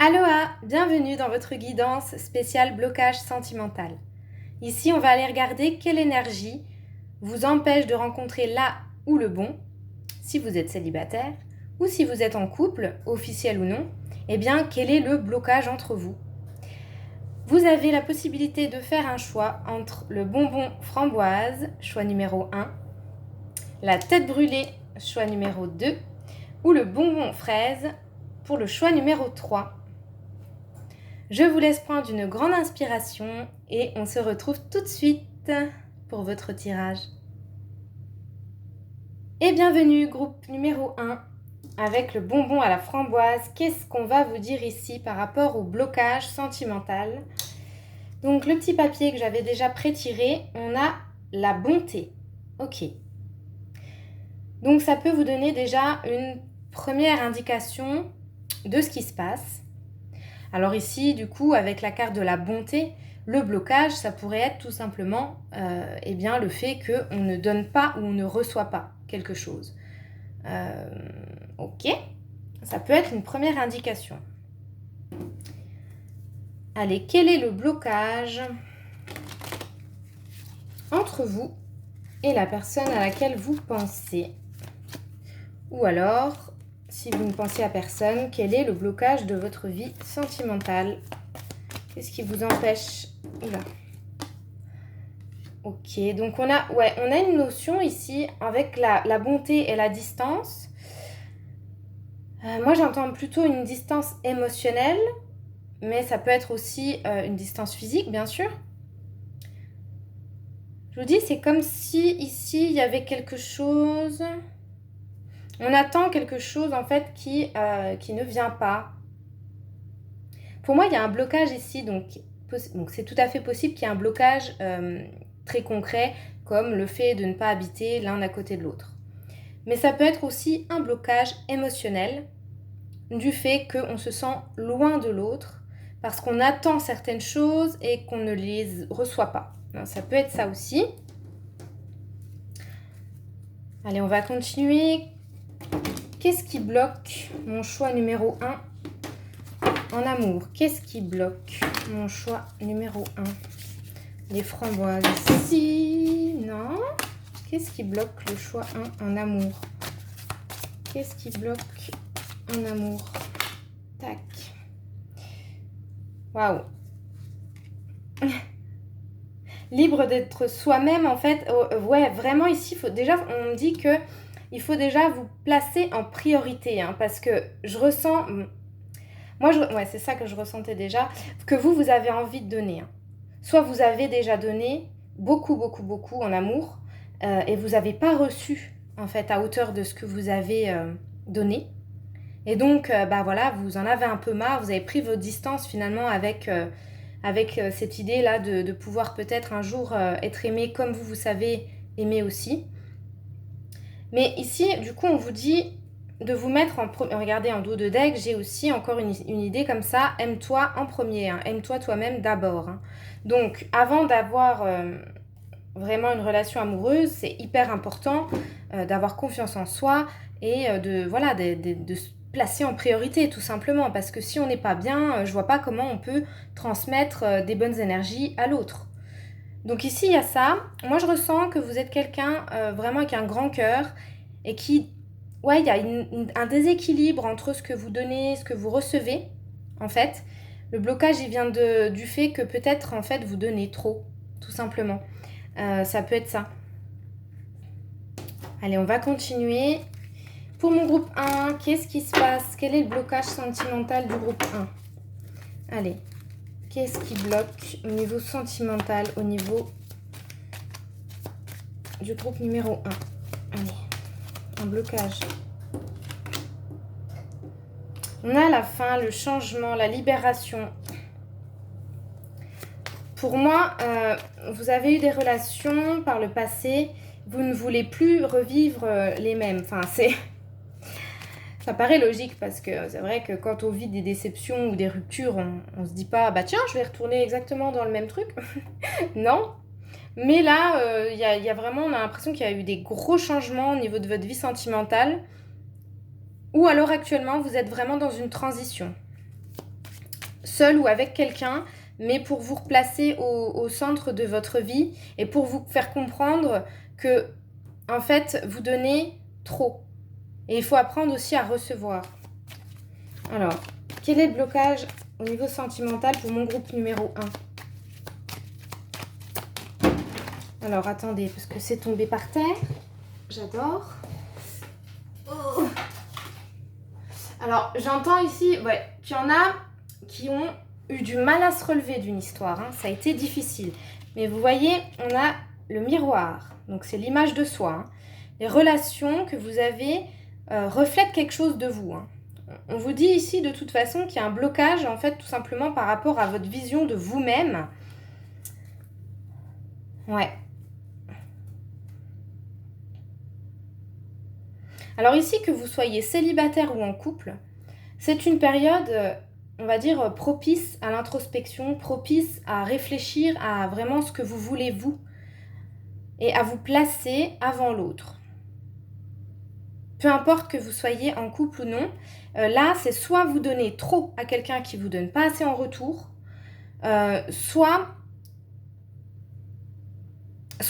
Aloha, bienvenue dans votre guidance spéciale blocage sentimental. Ici, on va aller regarder quelle énergie vous empêche de rencontrer là ou le bon, si vous êtes célibataire, ou si vous êtes en couple, officiel ou non, eh bien, quel est le blocage entre vous. Vous avez la possibilité de faire un choix entre le bonbon framboise, choix numéro 1, la tête brûlée, choix numéro 2, ou le bonbon fraise pour le choix numéro 3. Je vous laisse prendre une grande inspiration et on se retrouve tout de suite pour votre tirage. Et bienvenue, groupe numéro 1, avec le bonbon à la framboise. Qu'est-ce qu'on va vous dire ici par rapport au blocage sentimental? Donc le petit papier que j'avais déjà pré-tiré, on a la bonté. Ok. Donc ça peut vous donner déjà une première indication de ce qui se passe. Alors ici, du coup, avec la carte de la bonté, le blocage, ça pourrait être tout simplement le fait qu'on ne donne pas ou on ne reçoit pas quelque chose. Ok, ça peut être une première indication. Allez, quel est le blocage entre vous et la personne à laquelle vous pensez? Ou alors, si vous ne pensez à personne, quel est le blocage de votre vie sentimentale? Qu'est-ce qui vous empêche? Oula. Ok, donc on a une notion ici avec la bonté et la distance. Moi, j'entends plutôt une distance émotionnelle, mais ça peut être aussi une distance physique, bien sûr. Je vous dis, c'est comme si ici, il y avait quelque chose... On attend quelque chose, en fait, qui ne vient pas. Pour moi, il y a un blocage ici, donc c'est tout à fait possible qu'il y ait un blocage très concret, comme le fait de ne pas habiter l'un à côté de l'autre. Mais ça peut être aussi un blocage émotionnel, du fait qu'on se sent loin de l'autre, parce qu'on attend certaines choses et qu'on ne les reçoit pas. Ça peut être ça aussi. Allez, on va continuer. Qu'est-ce qui bloque mon choix numéro 1 en amour? Qu'est-ce qui bloque mon choix numéro 1? Les framboises ici, non. Qu'est-ce qui bloque le choix 1 en amour? Qu'est-ce qui bloque en amour? Tac. Waouh. Libre d'être soi-même, en fait. Ouais, vraiment, ici, on me dit que il faut déjà vous placer en priorité, hein, parce que je ressens... c'est ça que je ressentais déjà, que vous avez envie de donner. Hein. Soit vous avez déjà donné beaucoup, beaucoup, beaucoup en amour, et vous n'avez pas reçu, en fait, à hauteur de ce que vous avez donné. Et donc, vous en avez un peu marre, vous avez pris vos distances finalement avec cette idée-là de pouvoir peut-être un jour être aimé comme vous savez aimer aussi. Mais ici, du coup, on vous dit de vous mettre regardez, en dos de deck, j'ai aussi encore une idée comme ça, aime-toi en premier, hein, aime-toi toi-même d'abord. Hein. Donc, avant d'avoir vraiment une relation amoureuse, c'est hyper important d'avoir confiance en soi et de se placer en priorité tout simplement, parce que si on n'est pas bien, je vois pas comment on peut transmettre des bonnes énergies à l'autre. Donc ici, il y a ça. Moi, je ressens que vous êtes quelqu'un vraiment avec un grand cœur et qui... Ouais, il y a un déséquilibre entre ce que vous donnez, ce que vous recevez, en fait. Le blocage, il vient du fait que peut-être, en fait, vous donnez trop, tout simplement. Ça peut être ça. Allez, on va continuer. Pour mon groupe 1, qu'est-ce qui se passe? Quel est le blocage sentimental du groupe 1? Allez. Qu'est-ce qui bloque au niveau sentimental, au niveau du groupe numéro 1? Allez, un blocage. On a la fin, le changement, la libération. Pour moi, vous avez eu des relations par le passé, vous ne voulez plus revivre les mêmes. Enfin, ça paraît logique parce que c'est vrai que quand on vit des déceptions ou des ruptures, on se dit pas, bah tiens, je vais retourner exactement dans le même truc. Non. Mais là, y a vraiment, on a l'impression qu'il y a eu des gros changements au niveau de votre vie sentimentale. Ou alors actuellement, vous êtes vraiment dans une transition. seul ou avec quelqu'un, mais pour vous replacer au centre de votre vie et pour vous faire comprendre que, en fait, vous donnez trop. Et il faut apprendre aussi à recevoir. Alors, quel est le blocage au niveau sentimental pour mon groupe numéro 1? Alors, attendez, parce que c'est tombé par terre. J'adore. Oh. Alors, j'entends ici qu'il y en a qui ont eu du mal à se relever d'une histoire. Hein. Ça a été difficile. Mais vous voyez, on a le miroir. Donc, c'est l'image de soi. Hein. Les relations que vous avez reflètent quelque chose de vous. Hein. On vous dit ici, de toute façon, qu'il y a un blocage, en fait, tout simplement par rapport à votre vision de vous-même. Ouais. Alors ici, que vous soyez célibataire ou en couple, c'est une période, on va dire, propice à l'introspection, propice à réfléchir à vraiment ce que vous voulez vous et à vous placer avant l'autre. Peu importe que vous soyez en couple ou non, là, c'est soit vous donnez trop à quelqu'un qui ne vous donne pas assez en retour, soit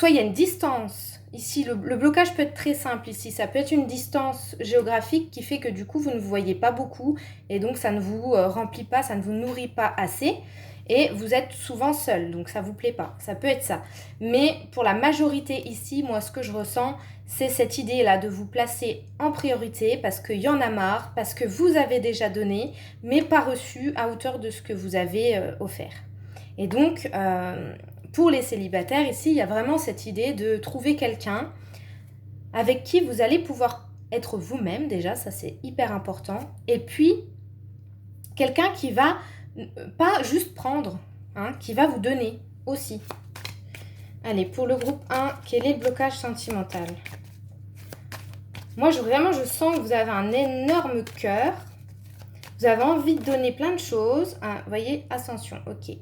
il y a une distance. Ici, le blocage peut être très simple ici. Ça peut être une distance géographique qui fait que du coup, vous ne vous voyez pas beaucoup et donc ça ne vous remplit pas, ça ne vous nourrit pas assez et vous êtes souvent seul, donc ça ne vous plaît pas. Ça peut être ça. Mais pour la majorité ici, moi, ce que je ressens, c'est cette idée-là de vous placer en priorité parce qu'il y en a marre, parce que vous avez déjà donné, mais pas reçu à hauteur de ce que vous avez offert. Et donc, pour les célibataires, ici, il y a vraiment cette idée de trouver quelqu'un avec qui vous allez pouvoir être vous-même, déjà, ça c'est hyper important. Et puis, quelqu'un qui va pas juste prendre, hein, qui va vous donner aussi. Allez, pour le groupe 1, quel est le blocage sentimental? Moi, vraiment, je sens que vous avez un énorme cœur. Vous avez envie de donner plein de choses. Ah, vous voyez, ascension, ok.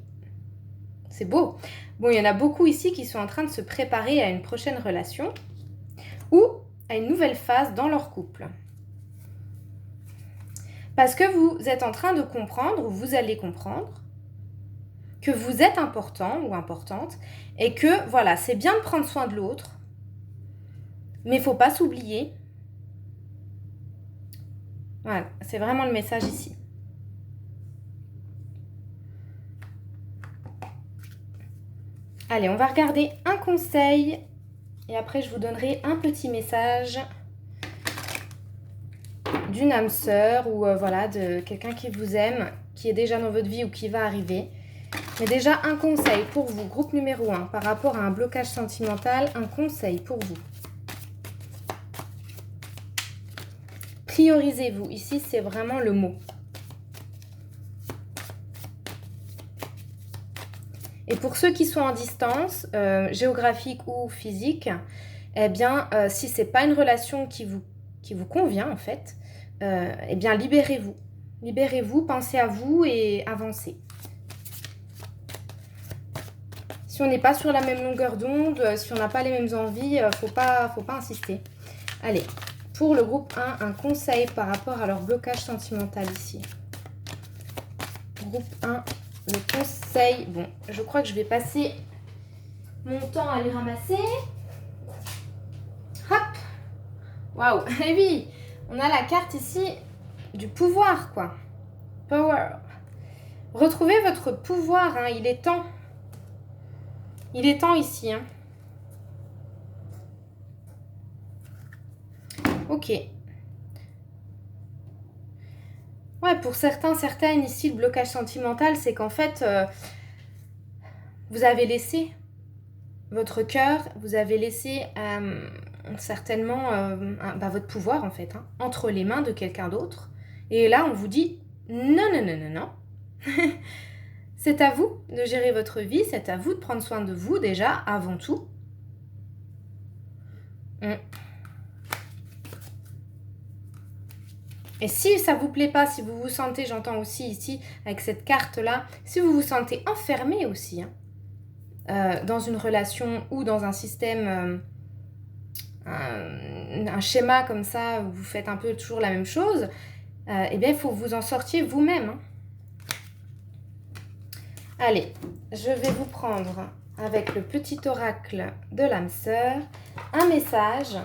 C'est beau. Bon, il y en a beaucoup ici qui sont en train de se préparer à une prochaine relation ou à une nouvelle phase dans leur couple. Parce que vous êtes en train de comprendre, ou vous allez comprendre, que vous êtes important ou importante et que, voilà, c'est bien de prendre soin de l'autre, mais il ne faut pas s'oublier. Voilà, c'est vraiment le message ici. Allez, on va regarder un conseil et après je vous donnerai un petit message d'une âme sœur ou voilà, de quelqu'un qui vous aime, qui est déjà dans votre vie ou qui va arriver. Mais déjà, un conseil pour vous, groupe numéro 1, par rapport à un blocage sentimental, un conseil pour vous. Priorisez-vous. Ici, c'est vraiment le mot. Et pour ceux qui sont en distance, géographique ou physique, eh bien, si ce n'est pas une relation qui vous convient, en fait, eh bien, libérez-vous. Libérez-vous, pensez à vous et avancez. Si on n'est pas sur la même longueur d'onde, si on n'a pas les mêmes envies, faut pas insister. Allez, pour le groupe 1, un conseil par rapport à leur blocage sentimental ici. Groupe 1, le conseil. Bon, je crois que je vais passer mon temps à les ramasser. Hop. Waouh. Et oui, on a la carte ici du pouvoir, quoi. Power. Retrouvez votre pouvoir, hein, il est temps. Il est temps ici. Hein. Ok. Ouais, pour certaines ici, le blocage sentimental, c'est qu'en fait, vous avez laissé votre cœur, vous avez laissé certainement votre pouvoir, en fait, hein, entre les mains de quelqu'un d'autre. Et là, on vous dit, non, non, non, non, non. C'est à vous de gérer votre vie, c'est à vous de prendre soin de vous déjà, avant tout. Et si ça vous plaît pas, si vous vous sentez, j'entends aussi ici, avec cette carte-là, si vous vous sentez enfermé aussi, hein, dans une relation ou dans un système, un schéma comme ça, où vous faites un peu toujours la même chose, eh bien, il faut que vous en sortiez vous-même. Hein. Allez, je vais vous prendre avec le petit oracle de l'âme sœur un message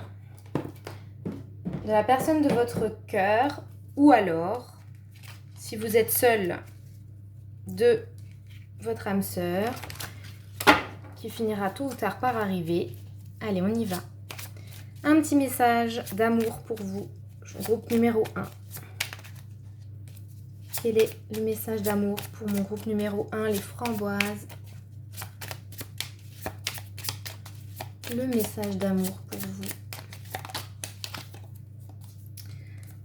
de la personne de votre cœur ou alors, si vous êtes seul, de votre âme sœur qui finira tôt ou tard par arriver. Allez, on y va. Un petit message d'amour pour vous, groupe numéro 1. Quel est le message d'amour pour mon groupe numéro 1, les framboises? Le message d'amour pour vous.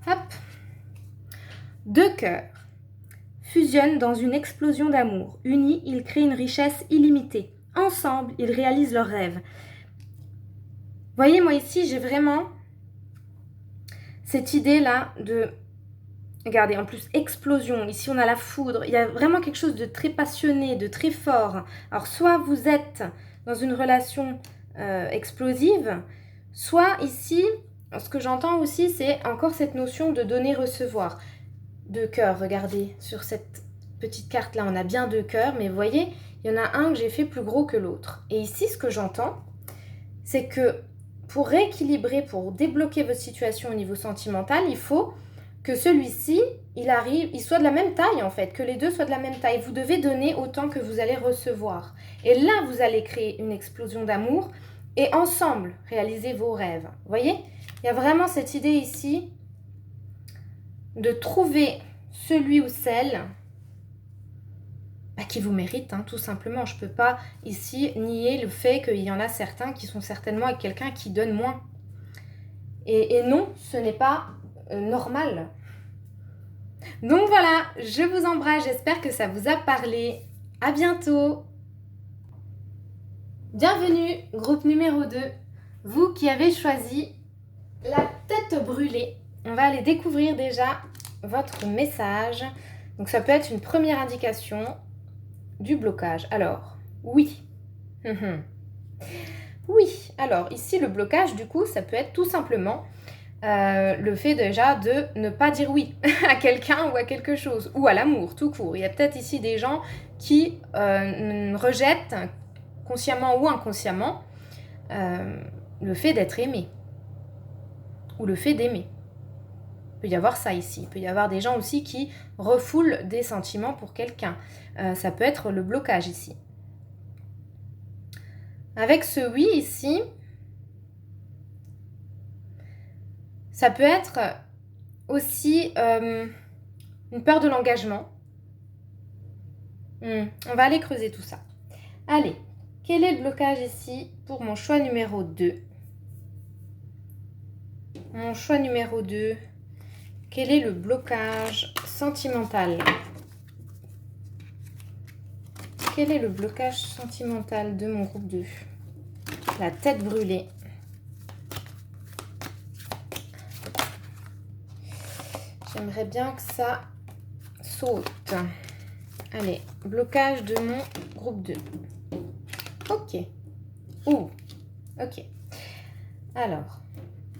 Hop. 2 cœurs fusionnent dans une explosion d'amour. Unis, ils créent une richesse illimitée. Ensemble, ils réalisent leurs rêves. Voyez, moi ici, j'ai vraiment cette idée-là de... Regardez, en plus, explosion. Ici, on a la foudre. Il y a vraiment quelque chose de très passionné, de très fort. Alors, soit vous êtes dans une relation explosive, soit ici, ce que j'entends aussi, c'est encore cette notion de donner-recevoir. 2 cœurs, regardez, sur cette petite carte-là, on a bien 2 cœurs, mais vous voyez, il y en a un que j'ai fait plus gros que l'autre. Et ici, ce que j'entends, c'est que pour rééquilibrer, pour débloquer votre situation au niveau sentimental, il faut que celui-ci, il soit de la même taille en fait, que les deux soient de la même taille. Vous devez donner autant que vous allez recevoir. Et là, vous allez créer une explosion d'amour et ensemble réaliser vos rêves. Vous voyez, il y a vraiment cette idée ici de trouver celui ou celle qui vous mérite, hein, tout simplement. Je ne peux pas ici nier le fait qu'il y en a certains qui sont certainement avec quelqu'un qui donne moins. Et non, ce n'est pas normal. Donc voilà, je vous embrasse, j'espère que ça vous a parlé. À bientôt. Bienvenue, groupe numéro 2. Vous qui avez choisi la tête brûlée. On va aller découvrir déjà votre message. Donc ça peut être une première indication du blocage. Alors, oui. Oui, alors ici le blocage du coup ça peut être tout simplement le fait déjà de ne pas dire oui à quelqu'un ou à quelque chose, ou à l'amour tout court. Il y a peut-être ici des gens qui rejettent consciemment ou inconsciemment le fait d'être aimé ou le fait d'aimer. Il peut y avoir ça ici. Il peut y avoir des gens aussi qui refoulent des sentiments pour quelqu'un. Ça peut être le blocage ici. Avec ce oui ici, ça peut être aussi une peur de l'engagement. On va aller creuser tout ça. Allez, quel est le blocage ici pour mon choix numéro 2? Mon choix numéro 2, quel est le blocage sentimental? Quel est le blocage sentimental de mon groupe 2? La tête brûlée. J'aimerais bien que ça saute. Allez, blocage de mon groupe 2. Ok. Ok. Alors,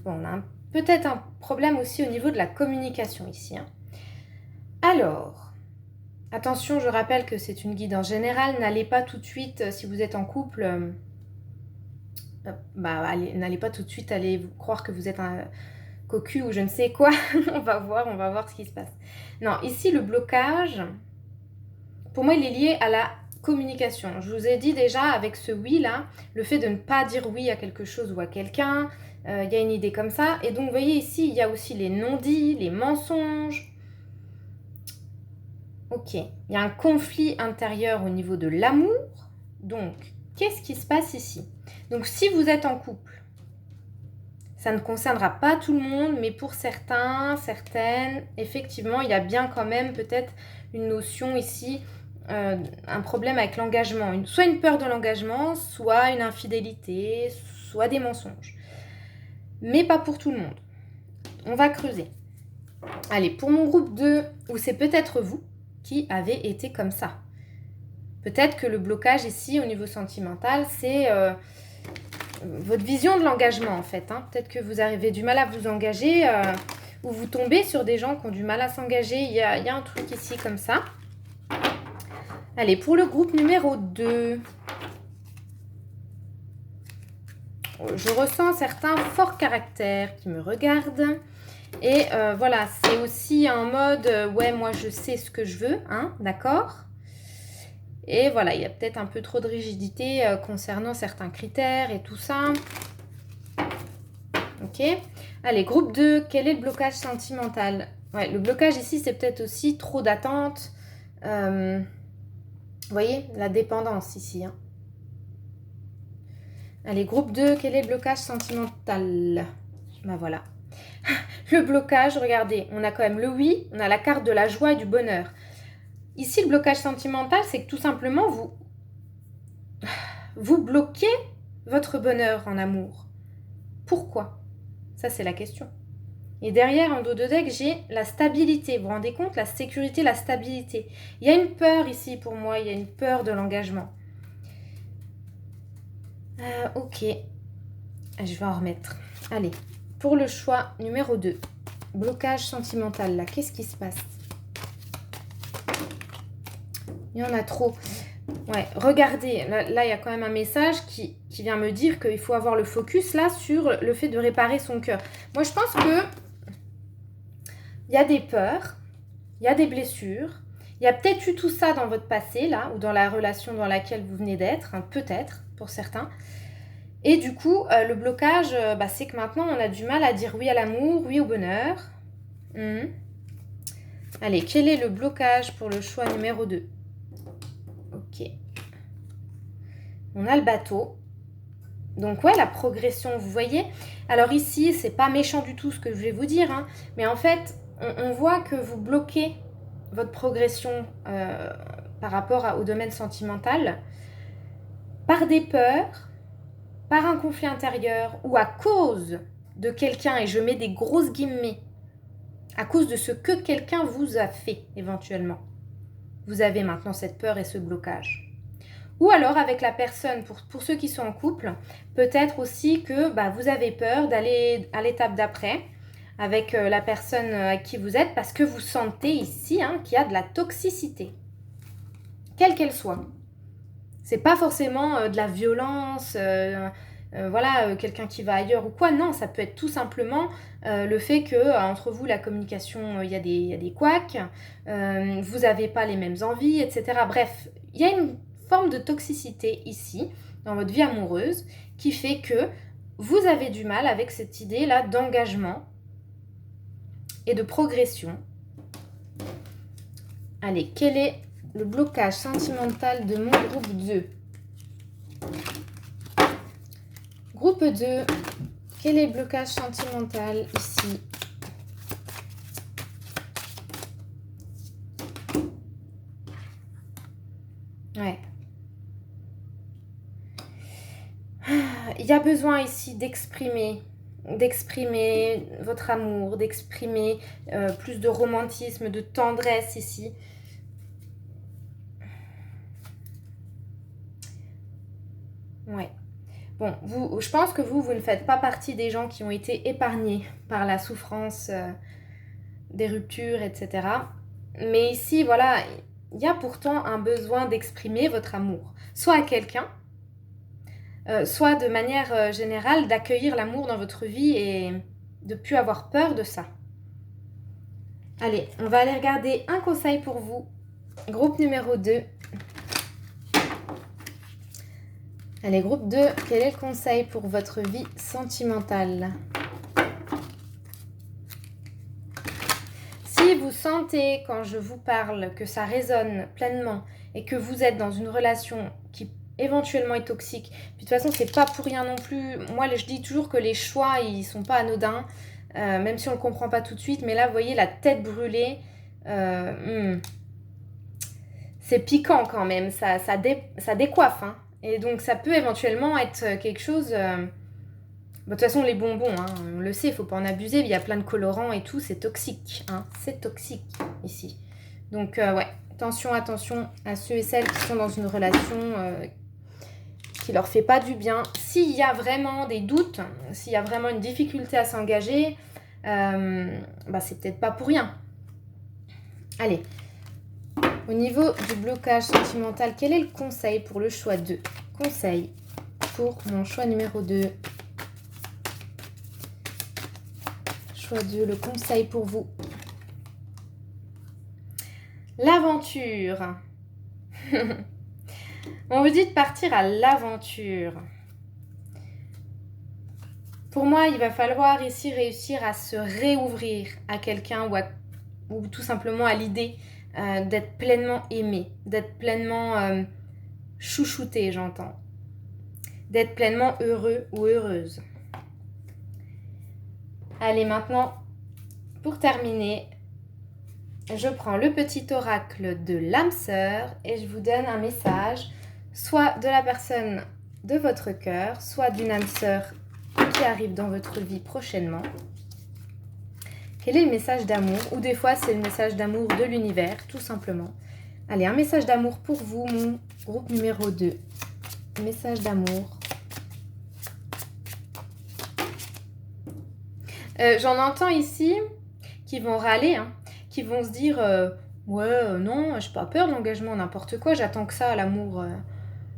bon, on a peut-être un problème aussi au niveau de la communication ici. Hein. Alors, attention, je rappelle que c'est une guidance générale. N'allez pas tout de suite, si vous êtes en couple, n'allez pas tout de suite aller croire que vous êtes un cocu ou je ne sais quoi. on va voir ce qui se passe. Non, ici, le blocage, pour moi, il est lié à la communication. Je vous ai dit déjà, avec ce oui-là, le fait de ne pas dire oui à quelque chose ou à quelqu'un, il y a une idée comme ça. Et donc, vous voyez ici, il y a aussi les non-dits, les mensonges. Ok, il y a un conflit intérieur au niveau de l'amour. Donc, qu'est-ce qui se passe ici? Donc, si vous êtes en couple, ça ne concernera pas tout le monde, mais pour certains, certaines, effectivement, il y a bien quand même peut-être une notion ici, un problème avec l'engagement. Soit une peur de l'engagement, soit une infidélité, soit des mensonges. Mais pas pour tout le monde. On va creuser. Allez, pour mon groupe 2, où c'est peut-être vous qui avez été comme ça. Peut-être que le blocage ici, au niveau sentimental, c'est votre vision de l'engagement en fait. Hein. Peut-être que vous avez du mal à vous engager ou vous tombez sur des gens qui ont du mal à s'engager. Il y a un truc ici comme ça. Allez, pour le groupe numéro 2. Je ressens certains forts caractères qui me regardent. Et voilà, c'est aussi en mode, ouais, moi je sais ce que je veux, hein, d'accord? Et voilà, il y a peut-être un peu trop de rigidité concernant certains critères et tout ça. Ok. Allez, groupe 2, quel est le blocage sentimental? Ouais, le blocage ici, c'est peut-être aussi trop d'attente. Vous voyez, la dépendance ici. Hein. Allez, groupe 2, quel est le blocage sentimental? Ben voilà. Le blocage, regardez, on a quand même le oui, on a la carte de la joie et du bonheur. Ici, le blocage sentimental, c'est que tout simplement, vous bloquez votre bonheur en amour. Pourquoi? Ça, c'est la question. Et derrière, en dos de deck, j'ai la stabilité. Vous vous rendez compte? La sécurité, la stabilité. Il y a une peur ici pour moi, il y a une peur de l'engagement. Ok. Je vais en remettre. Allez, pour le choix numéro 2. Blocage sentimental, là, qu'est-ce qui se passe? Il y en a trop. Ouais, regardez, là, il y a quand même un message qui vient me dire qu'il faut avoir le focus, là, sur le fait de réparer son cœur. Moi, je pense que il y a des peurs, il y a des blessures, il y a peut-être eu tout ça dans votre passé, là, ou dans la relation dans laquelle vous venez d'être, hein, peut-être, pour certains. Et du coup, le blocage, c'est que maintenant, on a du mal à dire oui à l'amour, oui au bonheur. Allez, quel est le blocage pour le choix numéro 2? Ok. On a le bateau. Donc ouais, la progression, vous voyez. Alors ici, c'est pas méchant du tout ce que je vais vous dire, hein, mais en fait, on voit que vous bloquez votre progression par rapport au domaine sentimental par des peurs, par un conflit intérieur ou à cause de quelqu'un, et je mets des grosses guillemets, à cause de ce que quelqu'un vous a fait éventuellement. Vous avez maintenant cette peur et ce blocage. Ou alors avec la personne, pour ceux qui sont en couple, peut-être aussi que vous avez peur d'aller à l'étape d'après avec la personne à qui vous êtes parce que vous sentez ici qu'il y a de la toxicité, quelle qu'elle soit. C'est pas forcément de la violence, quelqu'un qui va ailleurs ou quoi. Non, ça peut être tout simplement le fait que entre vous, la communication, il y a des couacs, vous n'avez pas les mêmes envies, etc. Bref, il y a une forme de toxicité ici, dans votre vie amoureuse, qui fait que vous avez du mal avec cette idée-là d'engagement et de progression. Allez, quel est le blocage sentimental de mon groupe 2? Groupe 2, quel est le blocage sentimental ici? Ouais. Il y a besoin ici d'exprimer votre amour, d'exprimer plus de romantisme, de tendresse ici. Ouais. Bon, je pense que vous ne faites pas partie des gens qui ont été épargnés par la souffrance des ruptures, etc. Mais ici, voilà, il y a pourtant un besoin d'exprimer votre amour, soit à quelqu'un, soit de manière générale, d'accueillir l'amour dans votre vie et de ne plus avoir peur de ça. Allez, on va aller regarder un conseil pour vous. Groupe numéro 2. Allez, groupe 2, quel est le conseil pour votre vie sentimentale? Si vous sentez, quand je vous parle, que ça résonne pleinement et que vous êtes dans une relation qui éventuellement est toxique, puis de toute façon, c'est pas pour rien non plus. Moi, je dis toujours que les choix, ils sont pas anodins, même si on le comprend pas tout de suite. Mais là, vous voyez, la tête brûlée, c'est piquant quand même, ça décoiffe, hein. Et donc, ça peut éventuellement être quelque chose... de toute façon, les bonbons, on le sait, il ne faut pas en abuser. Il y a plein de colorants et tout, c'est toxique. C'est toxique ici. Donc, ouais, attention à ceux et celles qui sont dans une relation qui ne leur fait pas du bien. S'il y a vraiment des doutes, s'il y a vraiment une difficulté à s'engager, c'est peut-être pas pour rien. Allez, Au niveau du blocage sentimental, quel est le conseil pour le choix 2? Conseil pour mon choix numéro 2. Choix 2, le conseil pour vous. L'aventure. On vous dit de partir à l'aventure. Pour moi, il va falloir ici réussir à se réouvrir à quelqu'un ou tout simplement à l'idée d'être pleinement aimé, d'être pleinement chouchouté, j'entends. D'être pleinement heureux ou heureuse. Allez, maintenant, pour terminer, je prends le petit oracle de l'âme sœur et je vous donne un message, soit de la personne de votre cœur, soit d'une âme sœur qui arrive dans votre vie prochainement. Quel est le message d'amour? Ou des fois, c'est le message d'amour de l'univers, tout simplement. Allez, un message d'amour pour vous, mon groupe numéro 2. Message d'amour. J'en entends ici qui vont râler, hein, qui vont se dire ouais, non, j'ai pas peur de l'engagement, n'importe quoi, j'attends que ça, l'amour.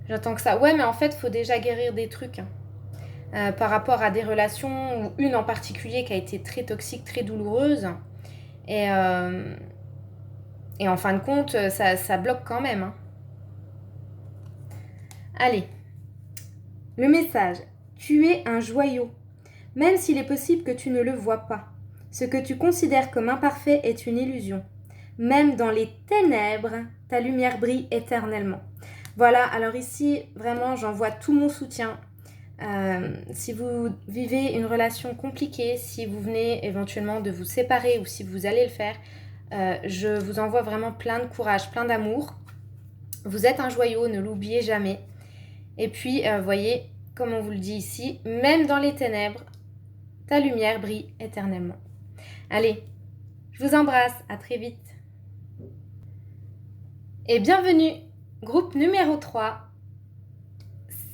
J'attends que ça. Ouais, mais en fait, il faut déjà guérir des trucs. Par rapport à des relations, ou une en particulier qui a été très toxique, très douloureuse. Et en fin de compte, ça bloque quand même. Hein. Allez, le message. Tu es un joyau, même s'il est possible que tu ne le vois pas. Ce que tu considères comme imparfait est une illusion. Même dans les ténèbres, ta lumière brille éternellement. Voilà, alors ici, vraiment, j'envoie tout mon soutien. Si vous vivez une relation compliquée, si vous venez éventuellement de vous séparer ou si vous allez le faire, je vous envoie vraiment plein de courage, plein d'amour. Vous êtes un joyau, ne l'oubliez jamais. Et puis, voyez, comme on vous le dit ici, même dans les ténèbres, ta lumière brille éternellement. Allez, je vous embrasse, à très vite. Et bienvenue, groupe numéro 3.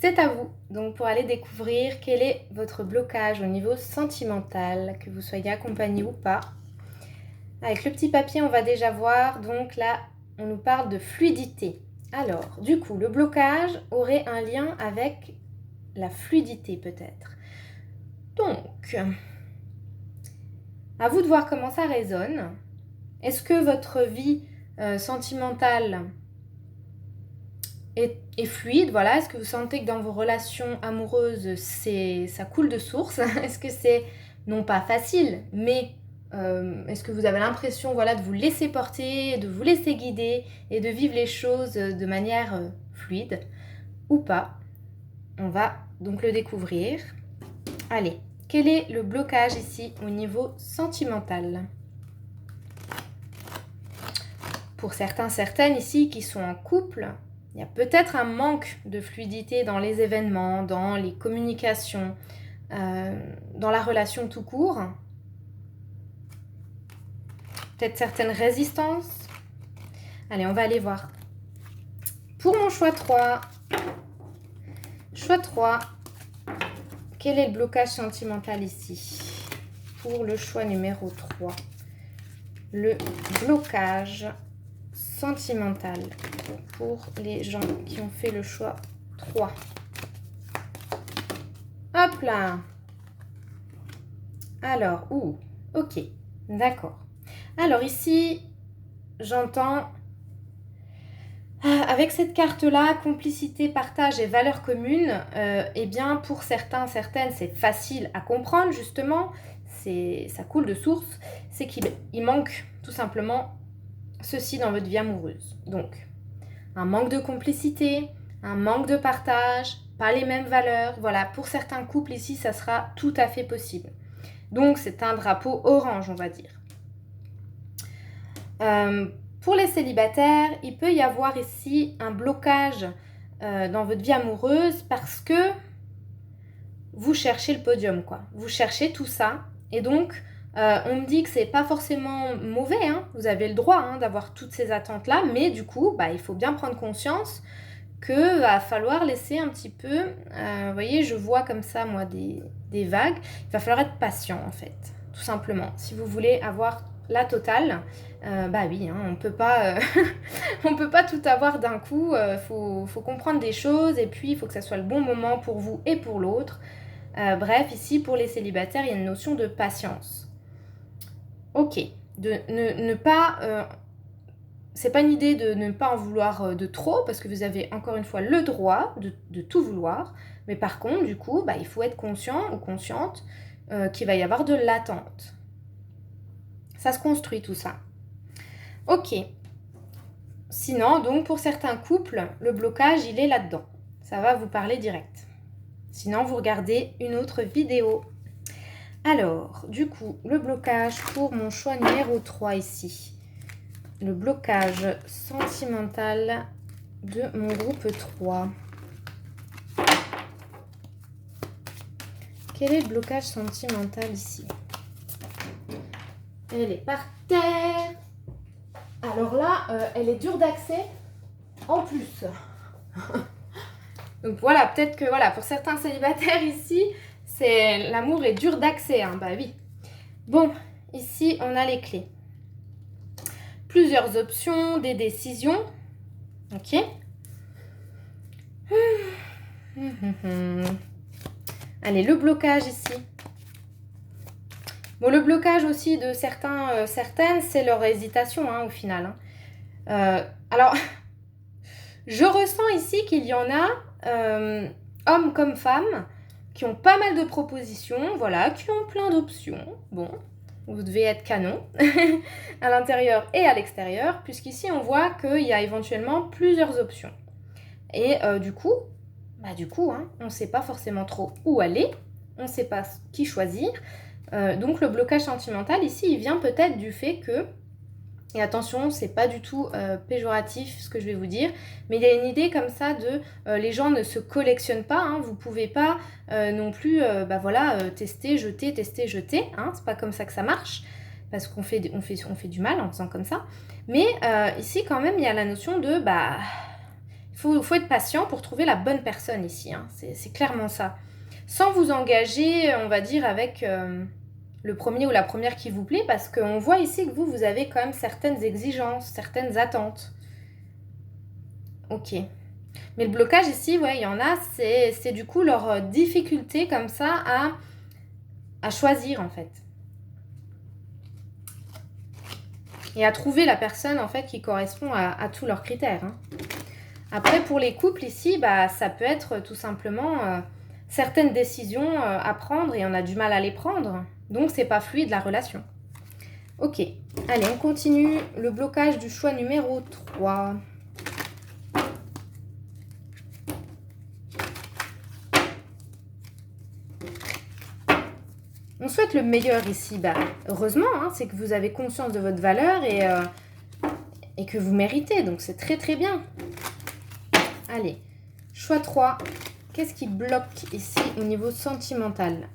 C'est à vous, donc pour aller découvrir quel est votre blocage au niveau sentimental, que vous soyez accompagné ou pas. Avec le petit papier, on va déjà voir, donc là, on nous parle de fluidité. Alors, du coup, le blocage aurait un lien avec la fluidité peut-être. Donc, à vous de voir comment ça résonne. Est-ce que votre vie sentimentale est fluide, voilà. Est-ce que vous sentez que dans vos relations amoureuses, ça coule de source? Est-ce que c'est, non pas facile, mais est-ce que vous avez l'impression, voilà, de vous laisser porter, de vous laisser guider et de vivre les choses de manière fluide ou pas? On va donc le découvrir. Allez, quel est le blocage ici au niveau sentimental? Pour certains, certaines ici qui sont en couple, il y a peut-être un manque de fluidité dans les événements, dans les communications, dans la relation tout court. Peut-être certaines résistances. Allez, on va aller voir. Pour mon choix 3, quel est le blocage sentimental ici? Pour le choix numéro 3, le blocage sentimental pour les gens qui ont fait le choix 3. Hop là. Alors, ok, d'accord. Alors ici, j'entends, avec cette carte-là, complicité, partage et valeurs communes, eh bien, pour certains, certaines, c'est facile à comprendre, justement, ça coule de source, c'est qu'il manque tout simplement ceci dans votre vie amoureuse. Donc, un manque de complicité, un manque de partage, pas les mêmes valeurs. Voilà, pour certains couples ici, ça sera tout à fait possible. Donc, c'est un drapeau orange, on va dire. Pour les célibataires, il peut y avoir ici un blocage dans votre vie amoureuse parce que vous cherchez le podium, quoi. Vous cherchez tout ça. Et donc, on me dit que c'est pas forcément mauvais, hein. Vous avez le droit d'avoir toutes ces attentes-là, mais du coup, il faut bien prendre conscience que va falloir laisser un petit peu, vous voyez, je vois comme ça, moi, des vagues. Il va falloir être patient, en fait, tout simplement. Si vous voulez avoir la totale. Bah oui, hein, on peut pas, on peut pas tout avoir d'un coup. Faut comprendre des choses et puis il faut que ça soit le bon moment pour vous et pour l'autre. Bref, ici pour les célibataires, il y a une notion de patience. Ok, de ne pas... c'est pas une idée de ne pas en vouloir de trop, parce que vous avez encore une fois le droit de tout vouloir. Mais par contre, du coup, bah, il faut être conscient ou consciente qu'il va y avoir de l'attente. Ça se construit tout ça. Ok. Sinon, donc pour certains couples, le blocage, il est là-dedans. Ça va vous parler direct. Sinon, vous regardez une autre vidéo. Alors, du coup, le blocage pour mon choix numéro 3 ici. Le blocage sentimental de mon groupe 3. Quel est le blocage sentimental ici? Elle est par terre. Alors là, elle est dure d'accès en plus. Donc voilà, peut-être que voilà, pour certains célibataires ici, c'est l'amour est dur d'accès, hein, bah oui. Bon, ici on a les clés. Plusieurs options, des décisions. Ok. Allez, le blocage ici. Bon, le blocage aussi de certains, certaines, c'est leur hésitation hein, au final. Hein. Alors, je ressens ici qu'il y en a, hommes comme femmes, qui ont pas mal de propositions, voilà, qui ont plein d'options. Bon, vous devez être canon à l'intérieur et à l'extérieur, puisqu'ici on voit qu'il y a éventuellement plusieurs options. Et du coup, hein, on ne sait pas forcément trop où aller, on ne sait pas qui choisir. Donc le blocage sentimental ici, il vient peut-être du fait que, et attention, c'est pas du tout péjoratif ce que je vais vous dire, mais il y a une idée comme ça de les gens ne se collectionnent pas, hein, vous pouvez pas non plus tester, jeter, hein, c'est pas comme ça que ça marche, parce qu'on fait du mal en faisant comme ça. Mais ici quand même il y a la notion de il faut être patient pour trouver la bonne personne ici, hein, c'est clairement ça. Sans vous engager, on va dire, avec le premier ou la première qui vous plaît, parce qu'on voit ici que vous avez quand même certaines exigences, certaines attentes. Ok. Mais le blocage ici, ouais, il y en a, c'est du coup leur difficulté comme ça à choisir en fait. Et à trouver la personne en fait qui correspond à tous leurs critères. Hein. Après, pour les couples ici, ça peut être tout simplement certaines décisions à prendre et on a du mal à les prendre. Donc, c'est pas fluide la relation. Ok, allez, on continue. Le blocage du choix numéro 3. On souhaite le meilleur ici. Heureusement, hein, c'est que vous avez conscience de votre valeur et que vous méritez. Donc, c'est très très bien. Allez, choix 3. Qu'est-ce qui bloque ici au niveau sentimental?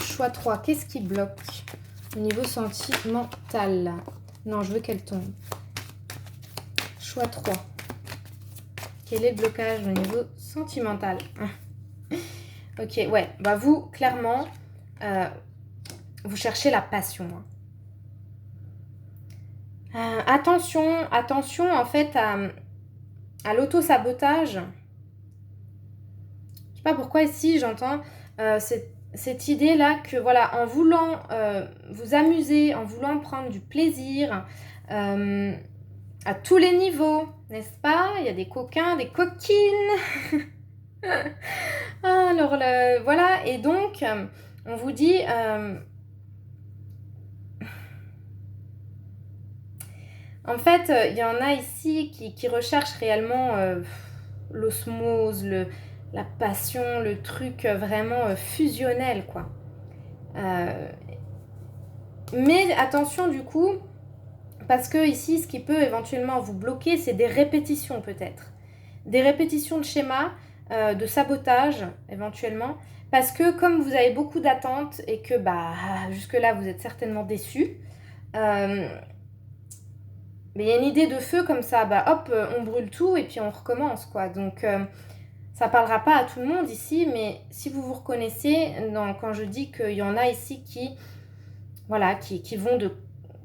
Choix 3. Qu'est-ce qui bloque au niveau sentimental? Non, je veux qu'elle tombe. Choix 3. Quel est le blocage au niveau sentimental? Ok, ouais. Vous, clairement, vous cherchez la passion. Attention en fait à l'auto-sabotage. Je sais pas pourquoi ici j'entends cette idée-là que voilà, en voulant vous amuser, en voulant prendre du plaisir à tous les niveaux, n'est-ce pas? Il y a des coquins, des coquines. Alors voilà, et donc on vous dit en fait, il y en a ici qui recherchent réellement l'osmose, la passion, le truc vraiment fusionnel, quoi. Mais attention du coup, parce que ici, ce qui peut éventuellement vous bloquer, c'est des répétitions peut-être. Des répétitions de schémas, de sabotage éventuellement. Parce que comme vous avez beaucoup d'attentes et que jusque-là, vous êtes certainement déçus, mais il y a une idée de feu comme ça, on brûle tout et puis on recommence, quoi. Donc, ça parlera pas à tout le monde ici, mais si vous vous reconnaissez, quand je dis qu'il y en a ici qui vont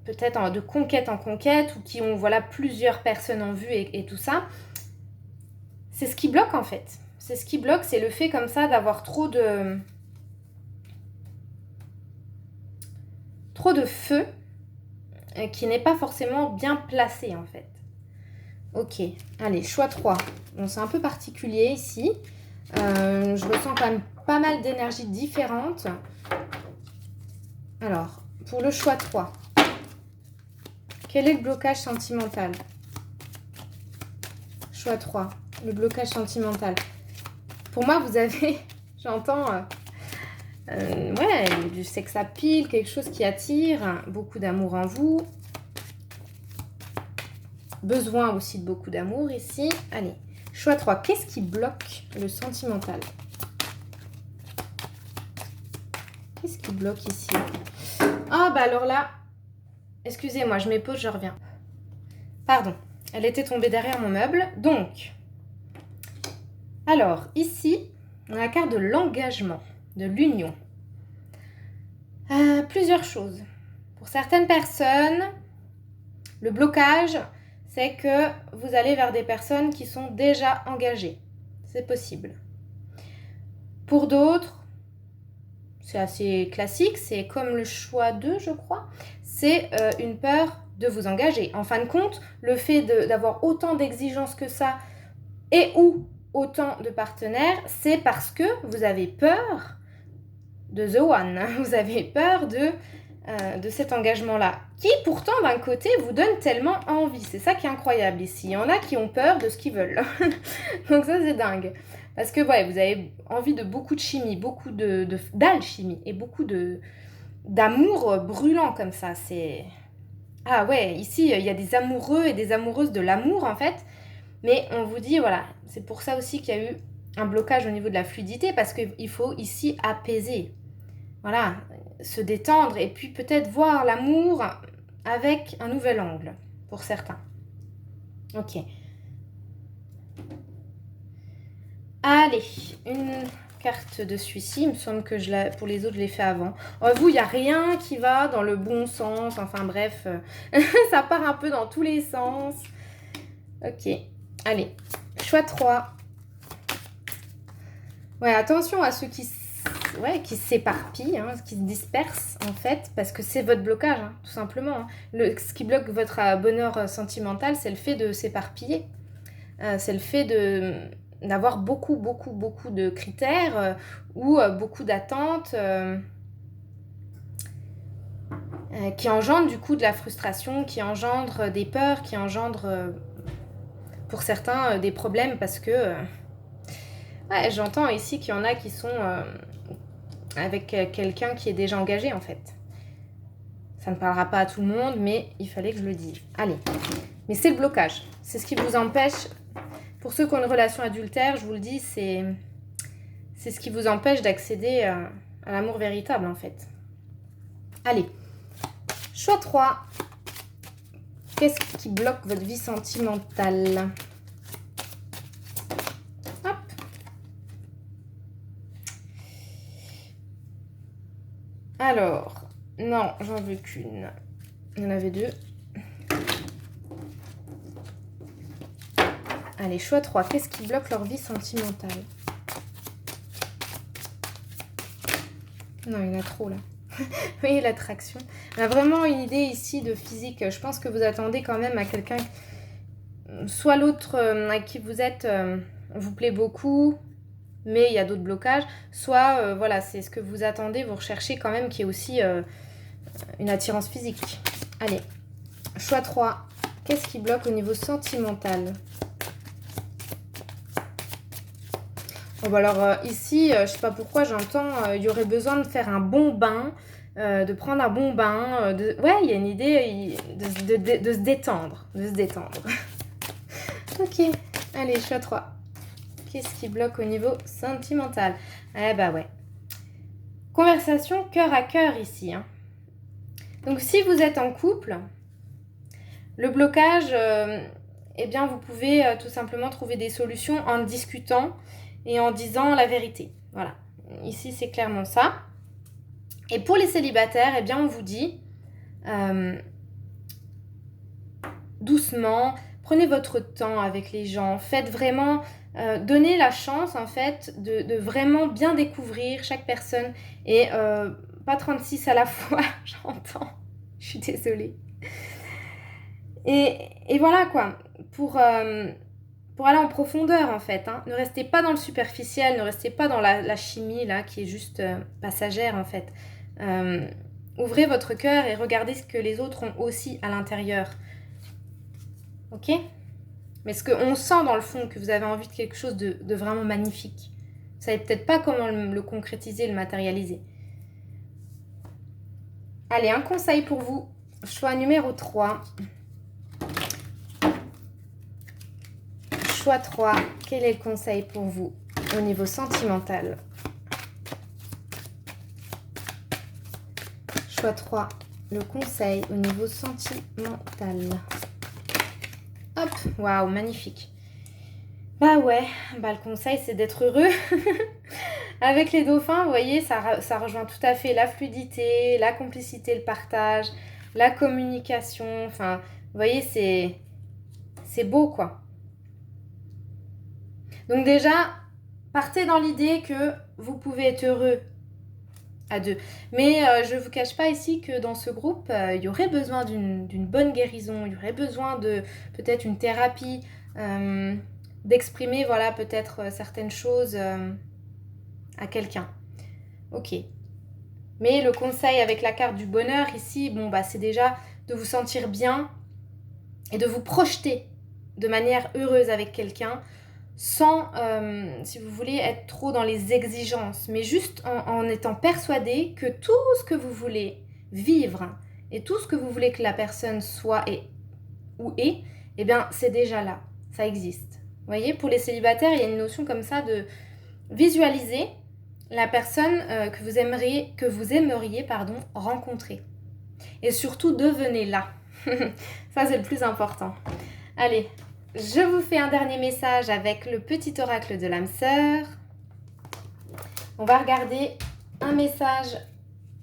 peut-être de conquête en conquête ou qui ont voilà, plusieurs personnes en vue et tout ça. C'est ce qui bloque en fait. C'est ce qui bloque, c'est le fait comme ça d'avoir trop de feu qui n'est pas forcément bien placé en fait. Ok, allez, choix 3. Bon, c'est un peu particulier ici. Je ressens quand même pas mal d'énergies différentes. Alors, pour le choix 3, quel est le blocage sentimental? Choix 3, le blocage sentimental. Pour moi, vous avez, j'entends, ouais, du sex appeal, quelque chose qui attire, beaucoup d'amour en vous. Besoin aussi de beaucoup d'amour ici. Allez, choix 3, qu'est-ce qui bloque le sentimental? Qu'est-ce qui bloque ici? Ah, bah alors là, excusez-moi, je m'épose, je reviens. Pardon, elle était tombée derrière mon meuble. Donc, alors, ici, on a la carte de l'engagement, de l'union. Plusieurs choses. Pour certaines personnes, le blocage, c'est que vous allez vers des personnes qui sont déjà engagées. C'est possible. Pour d'autres, c'est assez classique, c'est comme le choix 2, je crois. C'est une peur de vous engager. En fin de compte, le fait d'avoir autant d'exigences que ça et ou autant de partenaires, c'est parce que vous avez peur de the one. Vous avez peur de cet engagement-là, qui pourtant d'un côté vous donne tellement envie. C'est ça qui est incroyable ici. Il y en a qui ont peur de ce qu'ils veulent. Donc ça c'est dingue. Parce que ouais, vous avez envie de beaucoup de chimie, beaucoup d'alchimie et beaucoup d'amour brûlant comme ça. C'est... Ah ouais, ici il y a des amoureux et des amoureuses de l'amour en fait. Mais on vous dit, voilà, c'est pour ça aussi qu'il y a eu un blocage au niveau de la fluidité, parce qu'il faut ici apaiser. Voilà, se détendre et puis peut-être voir l'amour avec un nouvel angle, pour certains. Ok. Allez, une carte de celui-ci. Il me semble que pour les autres, je l'ai fait avant. Vous, il n'y a rien qui va dans le bon sens. Enfin bref, ça part un peu dans tous les sens. Ok. Allez, choix 3. Ouais, attention à ceux qui s'éparpillent, hein, qui se dispersent en fait, parce que c'est votre blocage, hein, tout simplement. Hein. Ce qui bloque votre bonheur sentimental, c'est le fait de s'éparpiller. C'est le fait d'avoir beaucoup de critères ou beaucoup d'attentes qui engendrent du coup de la frustration, qui engendrent des peurs, qui engendrent pour certains des problèmes parce que ouais, j'entends ici qu'il y en a qui sont avec quelqu'un qui est déjà engagé en fait. Ça ne parlera pas à tout le monde, mais il fallait que je le dise. Allez, mais c'est le blocage. C'est ce qui vous empêche, pour ceux qui ont une relation adultère, je vous le dis, c'est ce qui vous empêche d'accéder à l'amour véritable en fait. Allez, choix 3. Qu'est-ce qui bloque votre vie sentimentale? Hop. Alors, non, j'en veux qu'une. Il y en avait 2. Allez, choix 3. Qu'est-ce qui bloque leur vie sentimentale? Non, il y en a trop là. Oui, l'attraction. On a vraiment une idée ici de physique. Je pense que vous attendez quand même à quelqu'un, soit l'autre à qui vous êtes vous plaît beaucoup, mais il y a d'autres blocages, soit voilà, c'est ce que vous attendez, vous recherchez quand même, qui est aussi une attirance physique. Allez, choix 3. Qu'est-ce qui bloque au niveau sentimental? Bon, bah alors ici, je sais pas pourquoi j'entends, il y aurait besoin de faire un bon bain, de prendre un bon bain. Ouais, il y a une idée de se détendre. De se détendre. Ok, allez, choix 3. Qu'est-ce qui bloque au niveau sentimental? Eh bah ouais. Conversation cœur à cœur ici. Hein. Donc si vous êtes en couple, le blocage, eh bien vous pouvez tout simplement trouver des solutions en discutant et en disant la vérité. Voilà, ici c'est clairement ça. Et pour les célibataires, eh bien on vous dit, doucement, prenez votre temps avec les gens, faites vraiment, donnez la chance en fait de vraiment bien découvrir chaque personne et pas 36 à la fois, j'entends, je suis désolée. Et voilà quoi, pour aller en profondeur en fait, hein. Ne restez pas dans le superficiel, ne restez pas dans la chimie là qui est juste passagère en fait. Ouvrez votre cœur et regardez ce que les autres ont aussi à l'intérieur. Ok ? Mais ce qu'on sent dans le fond que vous avez envie de quelque chose de vraiment magnifique. Vous savez peut-être pas comment le concrétiser, le matérialiser. Allez, un conseil pour vous. Choix numéro 3. Choix 3. Quel est le conseil pour vous au niveau sentimental? Choix 3. Le conseil au niveau sentimental. Hop, waouh, magnifique. Bah ouais, bah le conseil c'est d'être heureux. Avec les dauphins, vous voyez, ça rejoint tout à fait la fluidité, la complicité, le partage, la communication. Enfin, vous voyez, c'est beau quoi. Donc déjà, partez dans l'idée que vous pouvez être heureux à deux. Mais je ne vous cache pas ici que dans ce groupe, il y aurait besoin d'une bonne guérison, il y aurait besoin de peut-être une thérapie, d'exprimer voilà, peut-être certaines choses à quelqu'un. Ok. Mais le conseil avec la carte du bonheur ici, bon, bah, c'est déjà de vous sentir bien et de vous projeter de manière heureuse avec quelqu'un sans, si vous voulez, être trop dans les exigences, mais juste en étant persuadé que tout ce que vous voulez vivre et tout ce que vous voulez que la personne soit ou est, eh bien, c'est déjà là, ça existe. Vous voyez, pour les célibataires, il y a une notion comme ça de visualiser la personne que vous aimeriez rencontrer. Et surtout, devenez là. Ça, c'est le plus important. Allez, je vous fais un dernier message avec le petit oracle de l'âme sœur. On va regarder un message,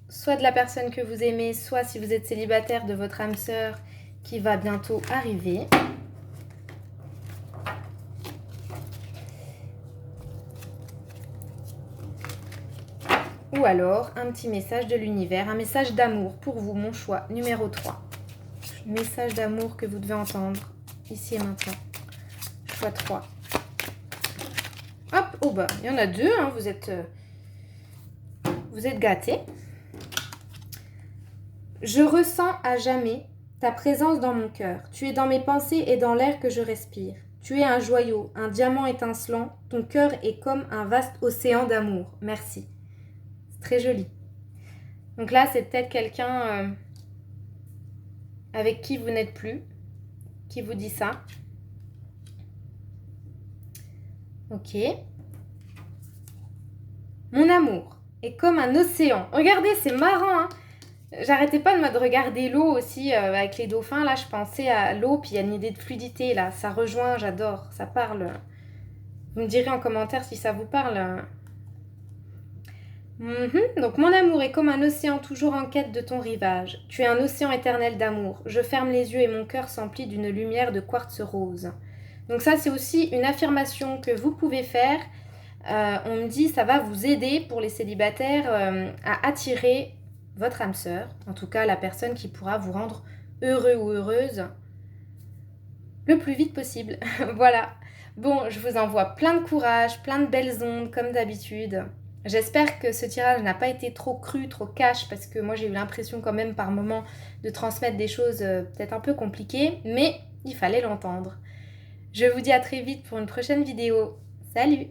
soit de la personne que vous aimez, soit si vous êtes célibataire de votre âme sœur qui va bientôt arriver. Ou alors un petit message de l'univers, un message d'amour pour vous, mon choix numéro 3. Message d'amour que vous devez entendre ici et maintenant. Choix 3. Hop, oh bah, il y en a 2, hein, vous êtes gâtés. Je ressens à jamais ta présence dans mon cœur. Tu es dans mes pensées et dans l'air que je respire. Tu es un joyau, un diamant étincelant. Ton cœur est comme un vaste océan d'amour. Merci. C'est très joli. Donc là, c'est peut-être quelqu'un avec qui vous n'êtes plus, qui vous dit ça. Ok. Mon amour est comme un océan. Regardez, c'est marrant, hein. J'arrêtais pas de me regarder l'eau aussi avec les dauphins. Là, je pensais à l'eau, puis il y a une idée de fluidité, là. Ça rejoint, j'adore, ça parle. Vous me direz en commentaire si ça vous parle. Donc, mon amour est comme un océan toujours en quête de ton rivage. Tu es un océan éternel d'amour. Je ferme les yeux et mon cœur s'emplit d'une lumière de quartz rose. Donc ça, c'est aussi une affirmation que vous pouvez faire. On me dit, ça va vous aider pour les célibataires à attirer votre âme sœur. En tout cas, la personne qui pourra vous rendre heureux ou heureuse le plus vite possible. Voilà. Bon, je vous envoie plein de courage, plein de belles ondes comme d'habitude. J'espère que ce tirage n'a pas été trop cru, trop cash, parce que moi j'ai eu l'impression quand même par moments de transmettre des choses peut-être un peu compliquées, mais il fallait l'entendre. Je vous dis à très vite pour une prochaine vidéo. Salut!